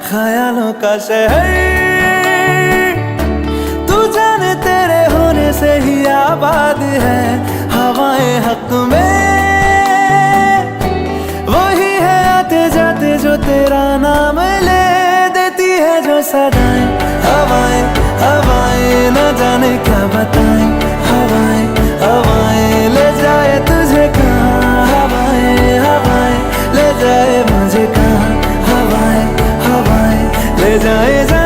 ख्यालों का शहर, तू जाने तेरे होने से ही आबाद है। हवाएं हक में वही है आते जाते जो तेरा नाम ले देती है जो सदाएं। हवाएं हवाएं न जाने क्या बताएं, हवाएं हवाएं ले जाए तुझे कहाँ, हवाएं हवाएं ले जाए मुझे कहाँ, हवाएं हवाएं ले जाए।